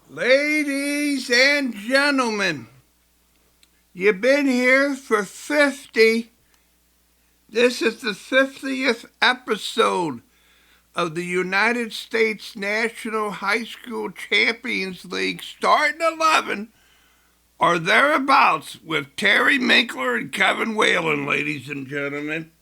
Ladies and gentlemen, you've been here for 50. This is the 50th episode of the United States National High School Champions League starting 11 or thereabouts with Terry Michler and Kevin Whalen, ladies and gentlemen.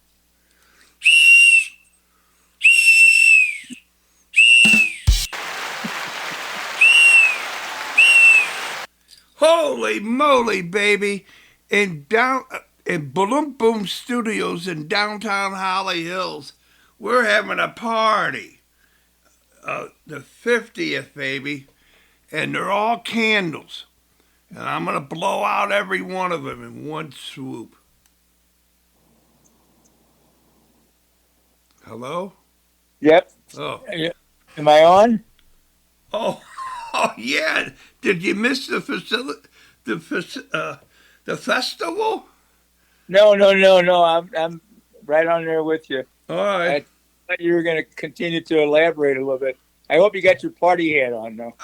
Holy moly, baby! In Boom Boom Studios in downtown Holly Hills, we're having a party. The 50th, baby, and they're all candles, and I'm gonna blow out every one of them in one swoop. Hello? Yep. Oh, Am I on? oh, oh, yeah. Did you miss the festival? No. I'm right on there with you. All right. I thought you were going to continue to elaborate a little bit. I hope you got your party hat on, though.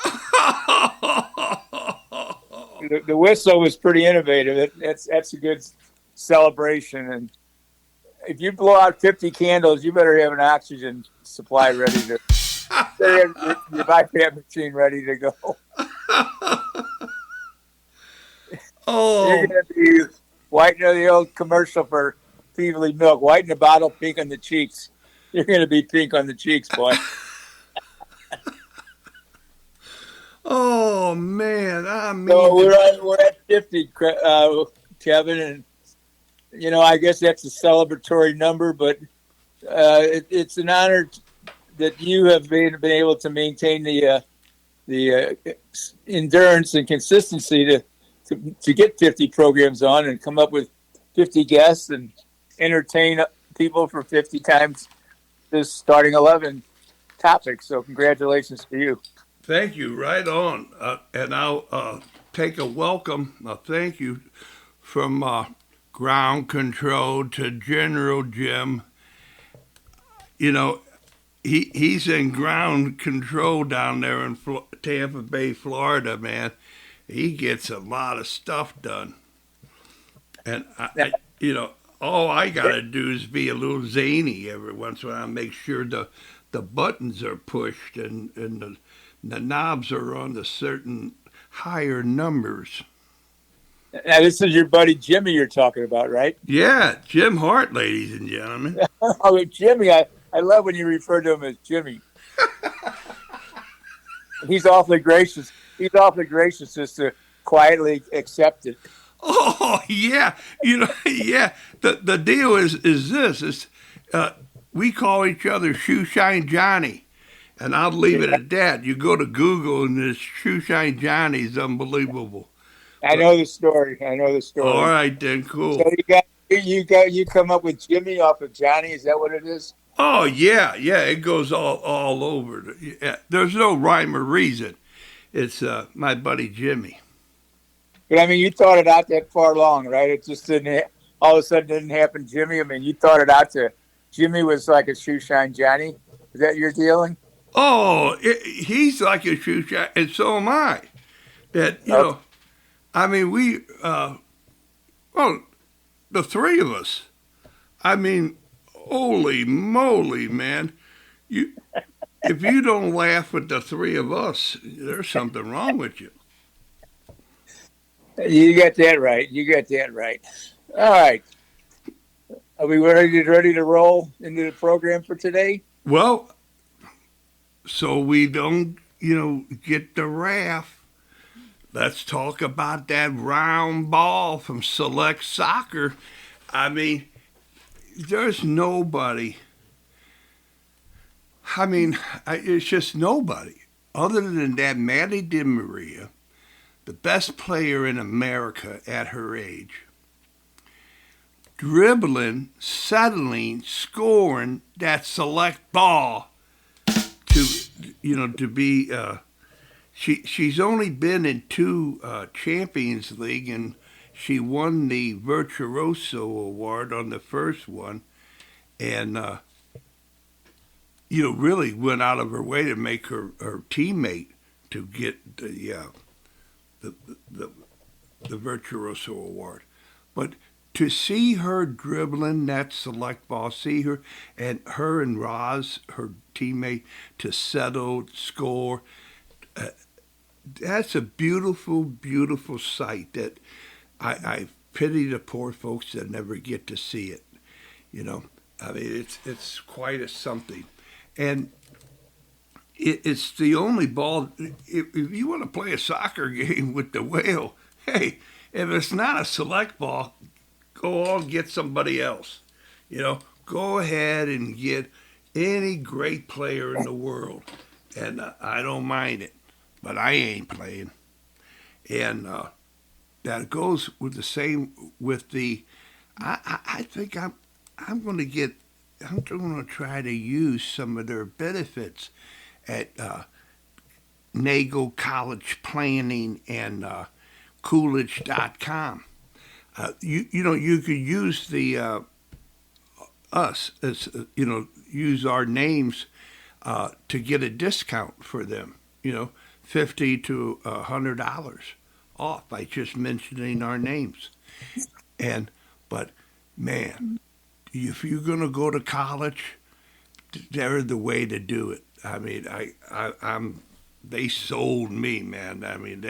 The whistle was pretty innovative. That's a good celebration. And if you blow out 50 candles, you better have an oxygen supply ready to. Your bypass machine ready to go. Oh, You're going to be whitening the old commercial for Peevely Milk. Whiten the bottle, pink on the cheeks. You're going to be pink on the cheeks, boy. oh man! I mean, So we're at 50, Kevin, and I guess that's a celebratory number, but it's an honor that you have been able to maintain the endurance and consistency to get 50 programs on and come up with 50 guests and entertain people for 50 times this starting 11 topic. So congratulations to you. Thank you. Right on. And I'll take a thank you from ground control to General Jim. He's in ground control down there in Tampa Bay, Florida, man. He gets a lot of stuff done. And, all I got to do is be a little zany every once in a while, make sure the buttons are pushed and the knobs are on the certain higher numbers. Now, this is your buddy Jimmy you're talking about, right? Yeah, Jim Hart, ladies and gentlemen. Oh, Jimmy, I love when you refer to him as Jimmy. He's awfully gracious. He's awfully gracious just to quietly accept it. Oh yeah, yeah. The deal is this: we call each other Shoeshine Johnny, and I'll leave it at that. You go to Google and this Shoeshine Johnny is unbelievable. I know the story. All right then, cool. So you come up with Jimmy off of Johnny. Is that what it is? Oh yeah. It goes all over. Yeah. There's no rhyme or reason. It's my buddy Jimmy. But I mean, you thought it out that far along, right? It just all of a sudden didn't happen, Jimmy. I mean, you thought it out to Jimmy was like a Shoeshine Johnny. Is that your dealing? Oh, he's like a shoeshine, and so am I. That I mean, the three of us. I mean, holy moly, man! If you don't laugh with the three of us, there's something wrong with you. You got that right. All right. Are we ready to roll into the program for today? Well, so we don't, get the wrath. Let's talk about that round ball from Select Soccer. I mean, there's nobody. I mean, it's just nobody other than that Maddie DiMaria, the best player in America at her age, dribbling, settling, scoring that select ball to be. She's only been in two Champions League, and she won the Virtuoso Award on the first one, and really went out of her way to make her teammate to get the Virtuoso Award. But to see her dribbling that select ball, see her and Roz, her teammate, to settle, score, that's a beautiful, beautiful sight that I pity the poor folks that never get to see it. You know, I mean, it's quite a something. And it's the only ball, if you want to play a soccer game with the Whale, hey, if it's not a select ball, go on get somebody else. You know, go ahead and get any great player in the world. And I don't mind it, but I ain't playing. And that goes with the same with the, I think I'm going to try to use some of their benefits at Nagel College Planning and Coolidge.com. You could use the us as use our names to get a discount for them. $50 to $100 off by just mentioning our names. But man, if you're gonna go to college, they're the way to do it. I mean, they sold me, man. I mean,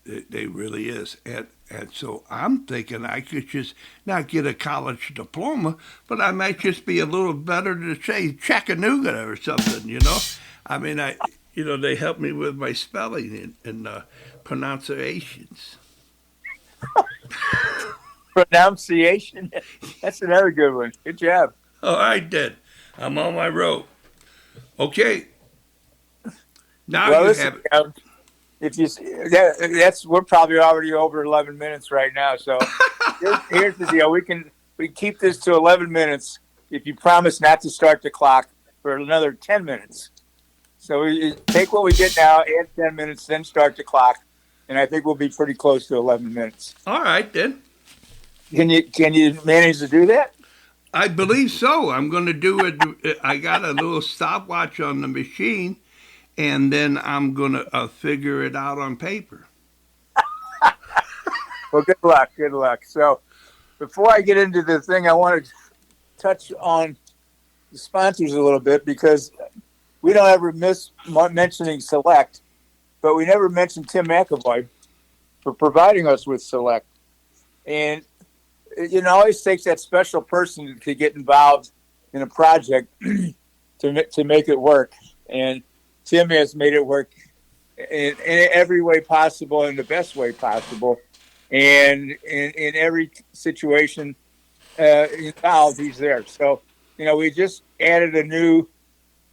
they really is. And so I'm thinking I could just not get a college diploma, but I might just be a little better to say Chattanooga or something, I mean, they help me with my spelling and pronunciations. Pronunciation? That's another good one. Good job. All right, then. I'm on my road. Okay. Now well, you listen, have it. If you we're probably already over 11 minutes right now. So here's the deal: we keep this to 11 minutes if you promise not to start the clock for another 10 minutes. So we take what we get now, add 10 minutes, then start the clock, and I think we'll be pretty close to 11 minutes. All right, then. Can you manage to do that? I believe so. I'm going to do it. I got a little stopwatch on the machine, and then I'm going to figure it out on paper. Well, good luck. Good luck. So before I get into the thing, I want to touch on the sponsors a little bit because we don't ever miss mentioning Select, but we never mention Tim McAvoy for providing us with Select. And it always takes that special person to get involved in a project to make it work. And Tim has made it work in every way possible, in the best way possible. And in every situation involved, he's there. So, we just added a new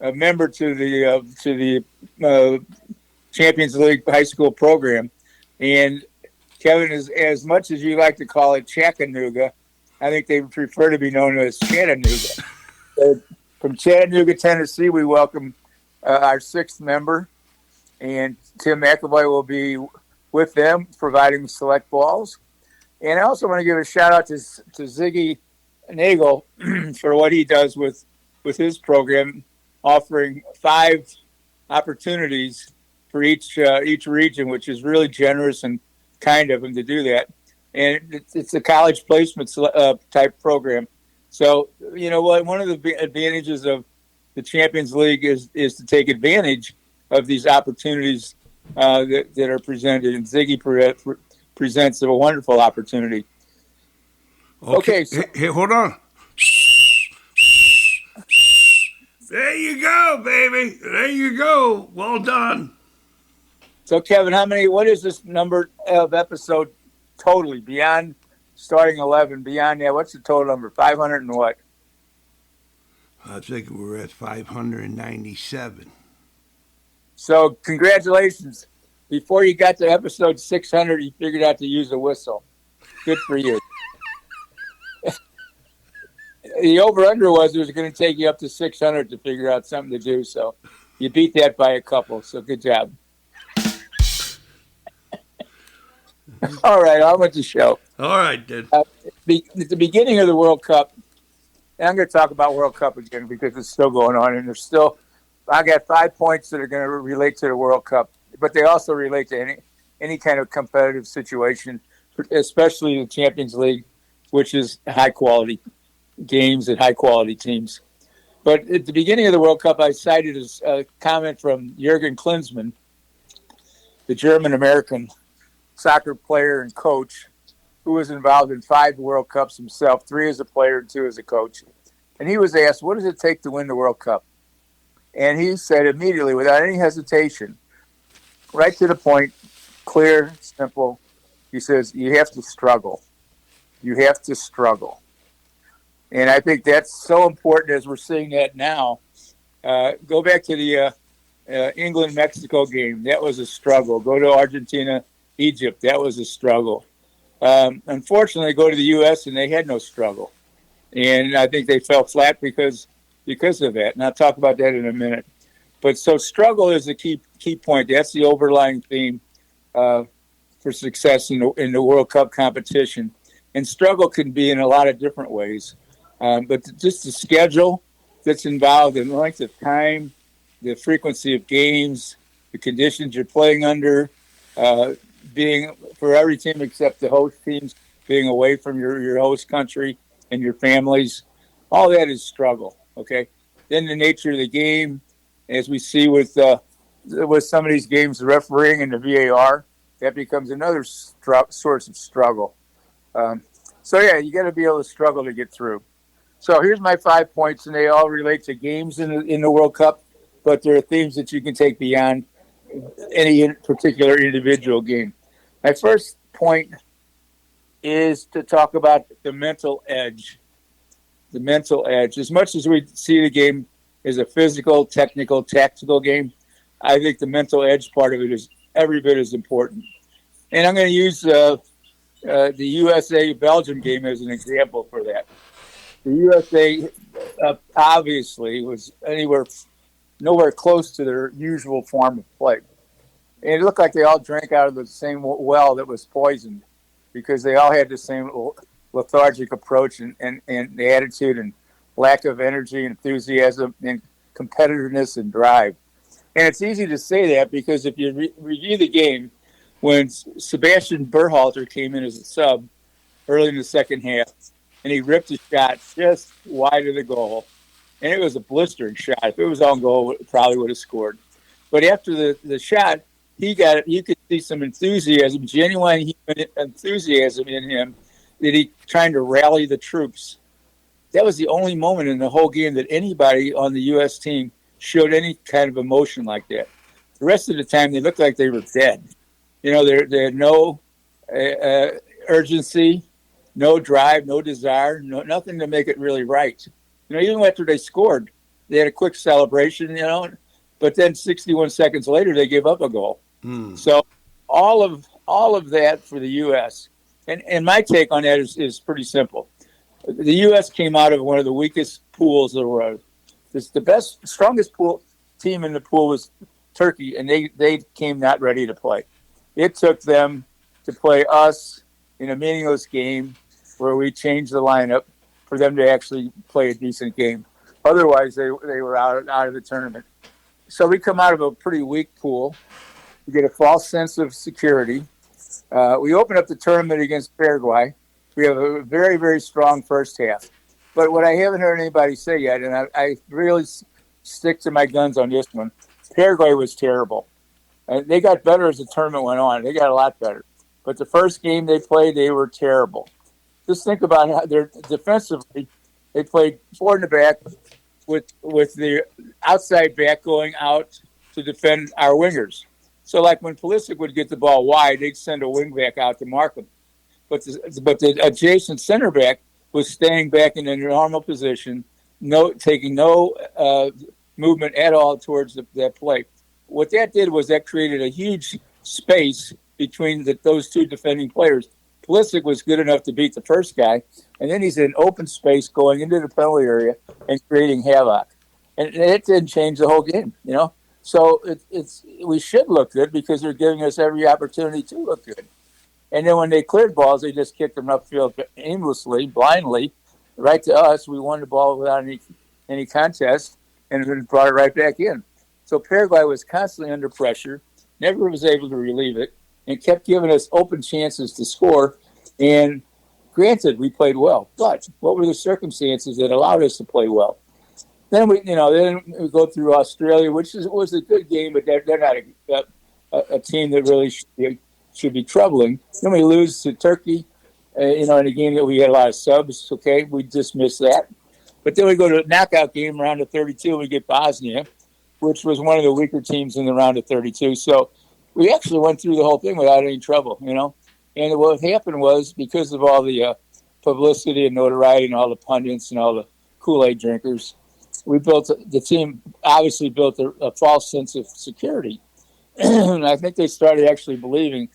member to the Champions League high school program. And Kevin, is as much as you like to call it Chattanooga, I think they prefer to be known as Chattanooga. So from Chattanooga, Tennessee, we welcome our sixth member, and Tim McAvoy will be with them providing select balls. And I also want to give a shout out to Ziggy Nagel for what he does with his program, offering 5 opportunities for each region, which is really generous and kind of him to do that. And it's a college placement type program. So, one of the advantages of the Champions League is to take advantage of these opportunities that are presented. And Ziggy presents a wonderful opportunity. Okay. So, hey, hold on. There you go, baby. There you go. Well done. So, Kevin, what is this number of episode totally beyond starting 11? Beyond that, what's the total number? 500 and what? I think we're at 597. So, congratulations. Before you got to episode 600, you figured out to use a whistle. Good for you. The over-under was it was going to take you up to 600 to figure out something to do. So, you beat that by a couple. So, good job. All right, on with the show. All right, then. At the beginning of the World Cup, and I'm going to talk about World Cup again because it's still going on, and there's still I got 5 points that are going to relate to the World Cup, but they also relate to any kind of competitive situation, especially the Champions League, which is high quality games and high quality teams. But at the beginning of the World Cup, I cited a comment from Jurgen Klinsmann, the German American soccer player and coach, who was involved in 5 World Cups himself, 3 as a player and 2 as a coach. And he was asked, what does it take to win the World Cup? And he said immediately, without any hesitation, right to the point, clear, simple, he says, you have to struggle. You have to struggle. And I think that's so important as we're seeing that now. Go back to the England-Mexico game. That was a struggle. Go to Argentina-Egypt. That was a struggle. Unfortunately, go to the U.S. and they had no struggle. And I think they fell flat because of that. And I'll talk about that in a minute. But so struggle is a key point. That's the overlying theme for success in the World Cup competition. And struggle can be in a lot of different ways. But just the schedule that's involved in length of time, the frequency of games, the conditions you're playing under, being for every team except the host teams, being away from your host country and your families, all that is struggle. Okay. Then the nature of the game, as we see with some of these games, the refereeing and the VAR, that becomes another source of struggle. So yeah, you got to be able to struggle to get through. So here's my 5 points, and they all relate to games in the World Cup, but there are themes that you can take beyond any particular individual game. My first point is to talk about the mental edge. The mental edge. As much as we see the game as a physical, technical, tactical game, I think the mental edge part of it is every bit as important. And I'm going to use the USA-Belgium game as an example for that. The USA obviously was nowhere close to their usual form of play. And it looked like they all drank out of the same well that was poisoned because they all had the same lethargic approach and the attitude and lack of energy, enthusiasm, and competitiveness and drive. And it's easy to say that because if you review the game, when Sebastian Berhalter came in as a sub early in the second half, and he ripped a shot just wide of the goal, and it was a blistering shot. If it was on goal, it probably would have scored. But after the shot, you could see some enthusiasm, genuine enthusiasm in him, that he trying to rally the troops. That was the only moment in the whole game that anybody on the U.S. team showed any kind of emotion like that. The rest of the time, they looked like they were dead. You know, they had no urgency, no drive, no desire, nothing to make it really right. You know, even after they scored, they had a quick celebration, you know, but then 61 seconds later, they gave up a goal. So all of that for the U.S. And my take on that is pretty simple. The U.S. came out of one of the weakest pools there was. The strongest team in the pool was Turkey, and they came not ready to play. It took them to play us in a meaningless game where we changed the lineup for them to actually play a decent game. Otherwise, they were out of the tournament. So we come out of a pretty weak pool. We get a false sense of security. We open up the tournament against Paraguay. We have a very, very strong first half. But what I haven't heard anybody say yet, and I really stick to my guns on this one, Paraguay was terrible. They got better as the tournament went on. They got a lot better. But the first game they played, they were terrible. Just think about how they're defensively. They played 4 in the back with the outside back going out to defend our wingers. So like when Pulisic would get the ball wide, they'd send a wing back out to mark him. But the adjacent center back was staying back in a normal position, taking no movement at all towards that play. What that did was that created a huge space between those two defending players. Pulisic was good enough to beat the first guy, and then he's in open space going into the penalty area and creating havoc. And it didn't change the whole game, you know. So we should look good because they're giving us every opportunity to look good. And then when they cleared balls, they just kicked them upfield aimlessly, blindly, right to us. We won the ball without any contest, and then brought it right back in. So Paraguay was constantly under pressure, never was able to relieve it, and kept giving us open chances to score. And granted, we played well, but what were the circumstances that allowed us to play well? Then we go through Australia, which was a good game, but they're not a team that really should be troubling. Then we lose to Turkey, in a game that we had a lot of subs. Okay, we dismissed that. But then we go to a knockout game, round of 32, and we get Bosnia, which was one of the weaker teams in the round of 32. So we actually went through the whole thing without any trouble, And what happened was, because of all the publicity and notoriety and all the pundits and all the Kool-Aid drinkers, the team obviously built a false sense of security. And I think they started actually believing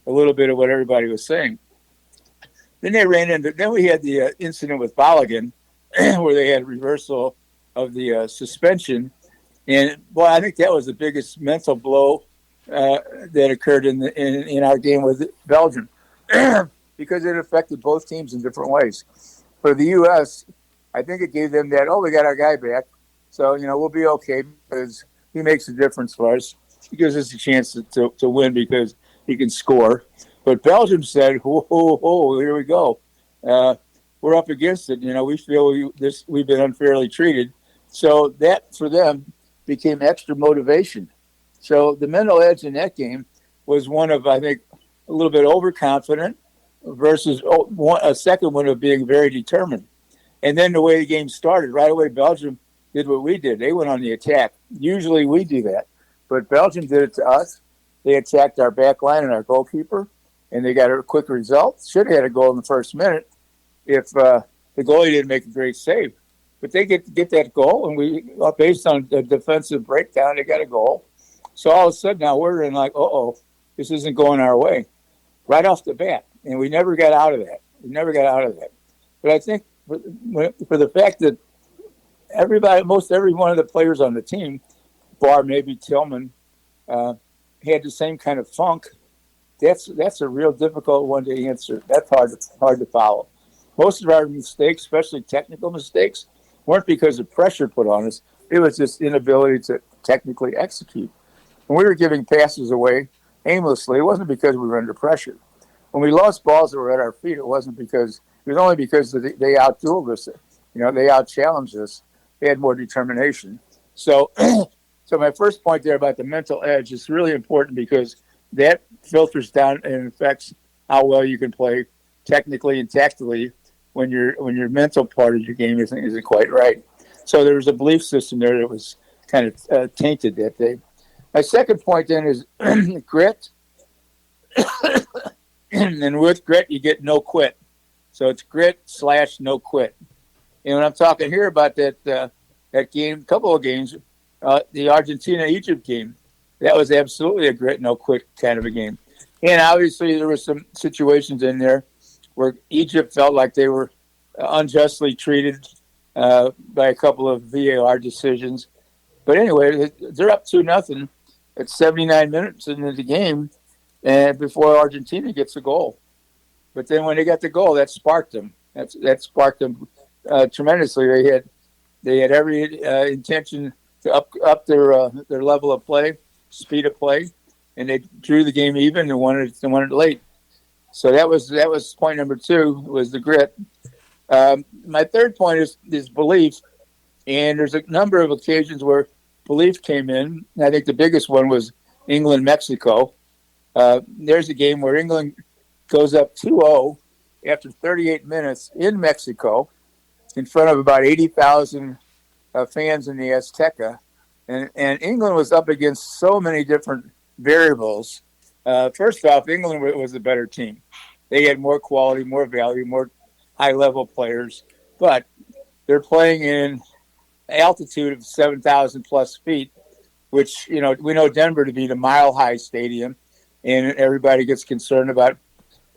a little bit of what everybody was saying. Then we had the incident with Balogun, where they had reversal of the suspension. And boy, I think that was the biggest mental blow that occurred in our game with Belgium, because it affected both teams in different ways. For the U.S., I think it gave them that, we got our guy back, so we'll be okay because he makes a difference for us. He gives us a chance to win because he can score. But Belgium said, whoa, here we go. We're up against it. We feel we've been unfairly treated. So that, for them, became extra motivation. So the mental edge in that game was one of, I think, a little bit overconfident versus a second one of being very determined. And then the way the game started, right away, Belgium did what we did. They went on the attack. Usually we do that. But Belgium did it to us. They attacked our back line and our goalkeeper, and they got a quick result. Should have had a goal in the first minute if the goalie didn't make a great save. But they get that goal, and we, based on the defensive breakdown, they got a goal. So all of a sudden now we're in like, this isn't going our way right off the bat. And we never got out of that. But I think for the fact that most every one of the players on the team, bar maybe Tillman, had the same kind of funk, that's a real difficult one to answer. That's hard to follow. Most of our mistakes, especially technical mistakes, weren't because of pressure put on us. It was just inability to technically execute. When we were giving passes away aimlessly, it wasn't because we were under pressure. When we lost balls that were at our feet, it was only because they outdueled us. They out-challenged us. They had more determination. So my first point there about the mental edge is really important because that filters down and affects how well you can play technically and tactically when your mental part of your game isn't quite right. So there was a belief system there that was kind of tainted that day. My second point then is grit. And with grit, you get no quit. So it's grit/no quit. And when I'm talking here about that game, couple of games, the Argentina-Egypt game, that was absolutely a grit, no quit kind of a game. And obviously there were some situations in there where Egypt felt like they were unjustly treated by a couple of VAR decisions. But anyway, they're up 2-0 at 79 minutes into the game, and before Argentina gets a goal. But then when they got the goal, that sparked them. That sparked them tremendously. They had every intention to up their level of play, speed of play, and they drew the game even and won it late. So that was point number 2, was the grit. My third point is belief, and there's a number of occasions where belief came in. I think the biggest one was England-Mexico. There's a game where England goes up 2-0 after 38 minutes in Mexico in front of about 80,000 fans in the Azteca. And England was up against so many different variables. First off, England was the better team. They had more quality, more value, more high-level players. But they're playing in altitude of 7,000-plus feet, which, we know Denver to be the mile-high stadium, and everybody gets concerned about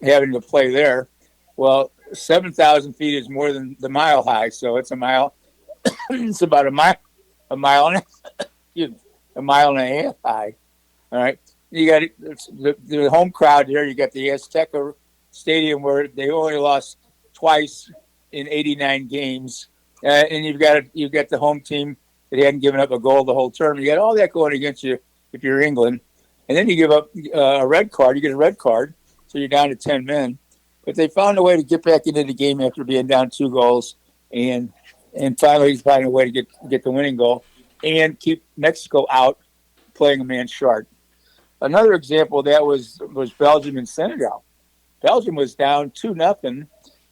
having to play there. Well, 7,000 feet is more than the mile high, so it's a mile. It's about a mile and a half high. All right, you got the home crowd there. You got the Azteca Stadium where they only lost twice in 89 games, and you've got the home team that hadn't given up a goal the whole term. You got all that going against you if you're England. And then you give up a red card. You get a red card, so you're down to 10 men. But they found a way to get back into the game after being down 2 goals, and finally find a way to get the winning goal and keep Mexico out playing a man short. Another example of that was Belgium and Senegal. Belgium was down 2-0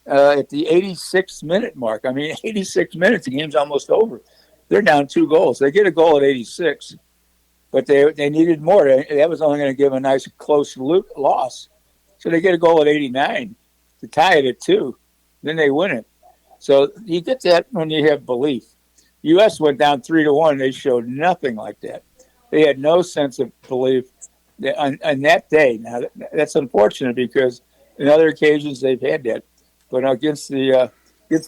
at the 86th minute mark. I mean, 86 minutes, the game's almost over. They're down 2 goals. They get a goal at 86, but they needed more. That was only going to give a nice close loss. So they get a goal at 89 to tie it at 2. Then they win it. So you get that when you have belief. U.S. went down 3-1. They showed nothing like that. They had no sense of belief on that day. Now, that's unfortunate because in other occasions they've had that. But against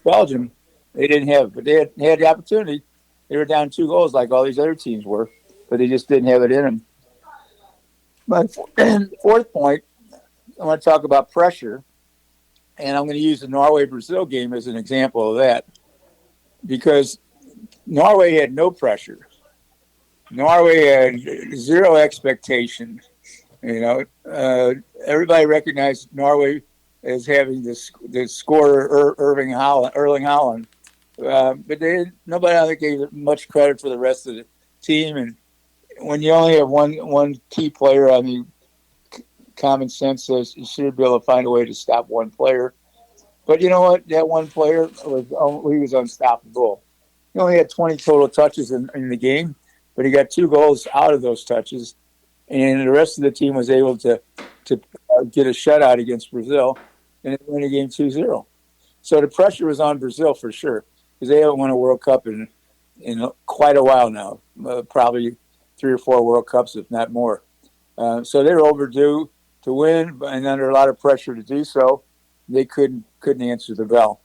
Belgium, they didn't have it. But they had the opportunity. They were down 2 goals like all these other teams were, but they just didn't have it in them. My fourth point, I want to talk about pressure, and I'm going to use the Norway-Brazil game as an example of that because Norway had no pressure. Norway had 0 expectation. Everybody recognized Norway as having the scorer Erling Haaland, but nobody I think gave much credit for the rest of the team. And when you only have one key player, I mean, common sense says you should be able to find a way to stop one player. But you know what? That one player was unstoppable. He only had 20 total touches in the game, but he got 2 goals out of those touches, and the rest of the team was able to get a shutout against Brazil and win the game 2-0. So the pressure was on Brazil for sure because they haven't won a World Cup in quite a while now, probably 3 or 4 World Cups, if not more. So they were overdue to win, and under a lot of pressure to do so, they couldn't answer the bell.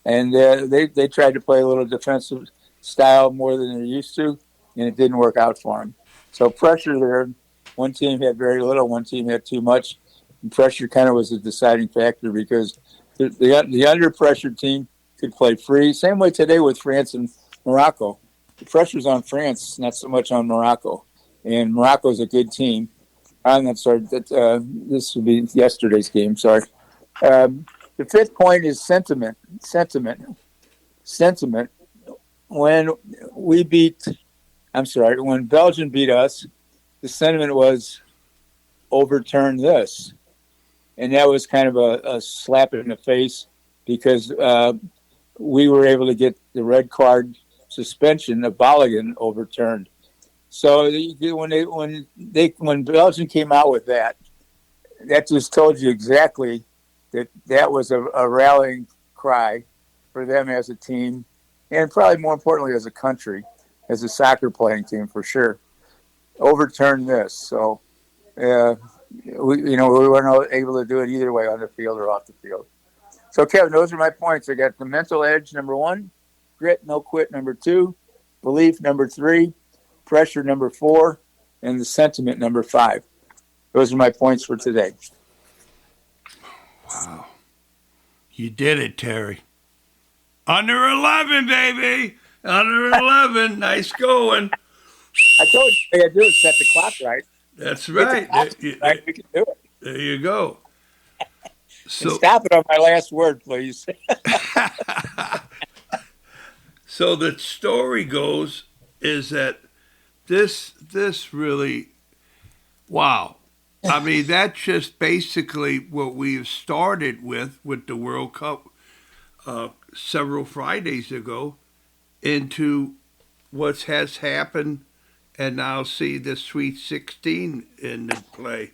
And they tried to play a little defensive style more than they're used to, and it didn't work out for them. So pressure there, one team had very little, one team had too much. And pressure kind of was a deciding factor because the under-pressured team could play free. Same way today with France and Morocco. The pressure's on France, not so much on Morocco. And Morocco's a good team. I'm sorry, this would be yesterday's game, sorry. The fifth point is sentiment. When Belgium beat us, the sentiment was overturn this. And that was kind of a slap in the face because we were able to get the red card suspension of Balogun overturned. So when Belgium came out with that just told you exactly that was a rallying cry for them as a team, and probably more importantly as a country, as a soccer playing team for sure. Overturn this. So we weren't able to do it either way on the field or off the field. So Kevin, those are my points. I got the mental edge, number 1, grit, no quit, number 2, belief, number 3, pressure, number 4, and the sentiment, number 5. Those are my points for today. Wow. You did it, Terry. Under 11, baby. Under 11. Nice going. I told you what I had to do is set the clock right. That's right. Right, we can do it. There you go. So stop it on my last word, please. So the story goes is that this really, wow. I mean, that's just basically what we've started with the World Cup several Fridays ago into what has happened, and now see the Sweet 16 in the play.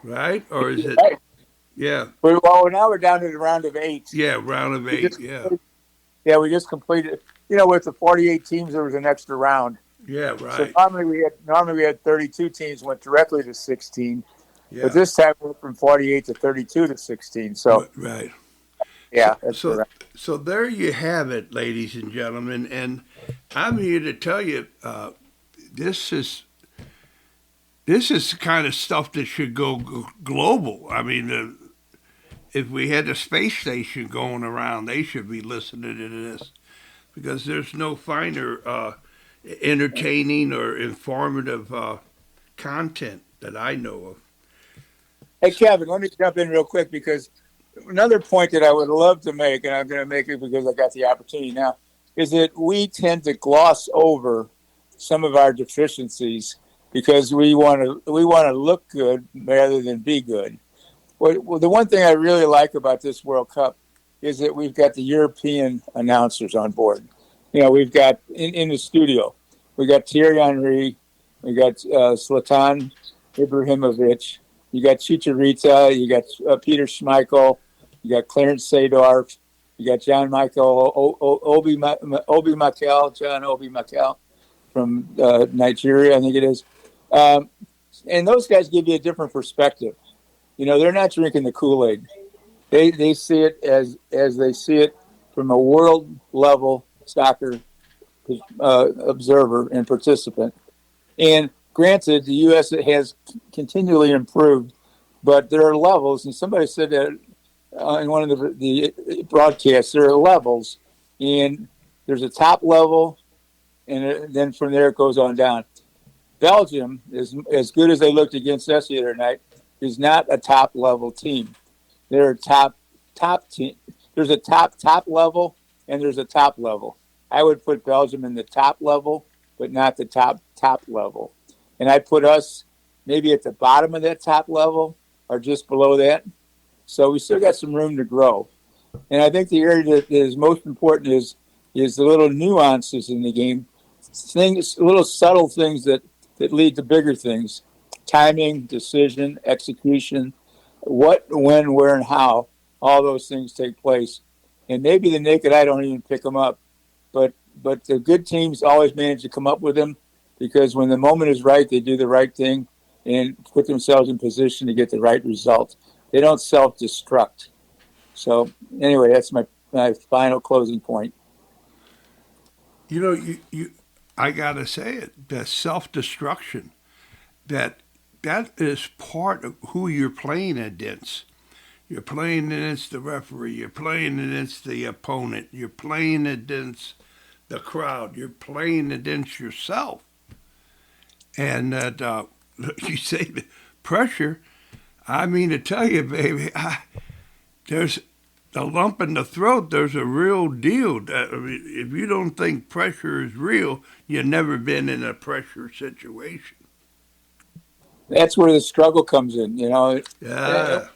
Right? Or is it? Right. Yeah. Well, now we're down to the round of 8. Yeah, round of 8, yeah. Yeah, we just completed. With the 48 teams, there was an extra round. Yeah, right. So normally we had 32 teams went directly to 16, but this time we're from 48 to 32 to 16. So right. Yeah, that's correct. So there you have it, ladies and gentlemen, and I'm here to tell you this is the kind of stuff that should go global. I mean, if we had the space station going around, they should be listening to this. because there's no finer entertaining or informative content that I know of. Hey, Kevin, let me jump in real quick because another point that I would love to make, and I'm going to make it because I got the opportunity now, is that we tend to gloss over some of our deficiencies because we want to look good rather than be good. Well, the one thing I really like about this World Cup is that we've got the European announcers on board. You know, we've got in the studio, we got Thierry Henry, we got Zlatan Ibrahimovic, you got Chicharita, you got Peter Schmeichel, you got Clarence Seedorf, you got John Michael Obi Mikel from Nigeria, I think it is. And those guys give you a different perspective. You know, they're not drinking the Kool-Aid. They see it as they see it from a world level soccer observer and participant. And granted, the U.S. has continually improved, but there are levels. And somebody said that in one of the broadcasts, there are levels, and there's a top level, and then from there it goes on down. Belgium, is as good as they looked against us the other night, is not a top level team. They're a top team. There's a top level, and there's a top level. I would put Belgium in the top level, but not the top level. And I put us maybe at the bottom of that top level or just below that. So we still got some room to grow. And I think the area that is most important is the little nuances in the game, little subtle things that lead to bigger things. Timing, decision, execution, what, when, where, and how, all those things take place. And maybe the naked eye don't even pick them up. But the good teams always manage to come up with them because when the moment is right, they do the right thing and put themselves in position to get the right result. They don't self-destruct. So anyway, that's my final closing point. You know, I gotta say it, the self-destruction, that is part of who you're playing against. You're playing against the referee. You're playing against the opponent. You're playing against the crowd. You're playing against yourself. And that you say the pressure. I mean to tell you, baby, there's a lump in the throat. There's a real deal. I mean, if you don't think pressure is real, you've never been in a pressure situation. That's where the struggle comes in, you know. Yeah.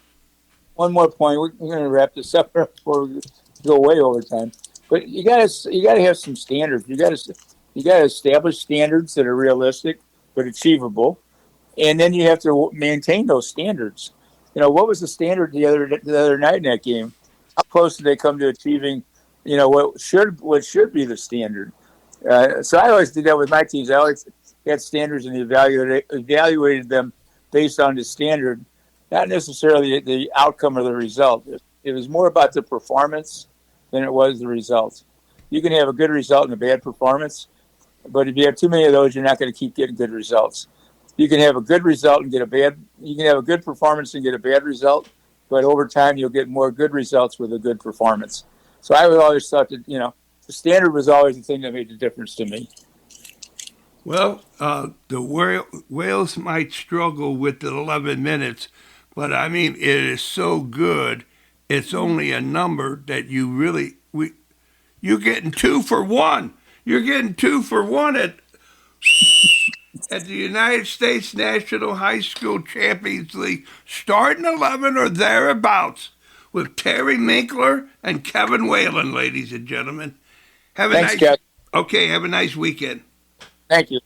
One more point. We're going to wrap this up before we go way over time. But you got to have some standards. You got to establish standards that are realistic but achievable, and then you have to maintain those standards. You know, what was the standard the other night in that game? How close did they come to achieving? You know, what should be the standard? So I always did that with my teams. I always had standards and evaluated them based on the standard, not necessarily the outcome or the result. It was more about the performance than it was the result. You can have a good result and a bad performance, but if you have too many of those, you're not going to keep getting good results. You can have a good result and you can have a good performance and get a bad result, but over time you'll get more good results with a good performance. So I always thought that, you know, the standard was always the thing that made the difference to me. Well, the Wales might struggle with the 11 minutes, but I mean, it is so good. It's only a number that you're getting 2 for 1. You're getting 2 for 1 at the United States National High School Champions League, starting 11 or thereabouts, with Terry Michler and Kevin Whalen, ladies and gentlemen. Have a nice weekend. Thank you.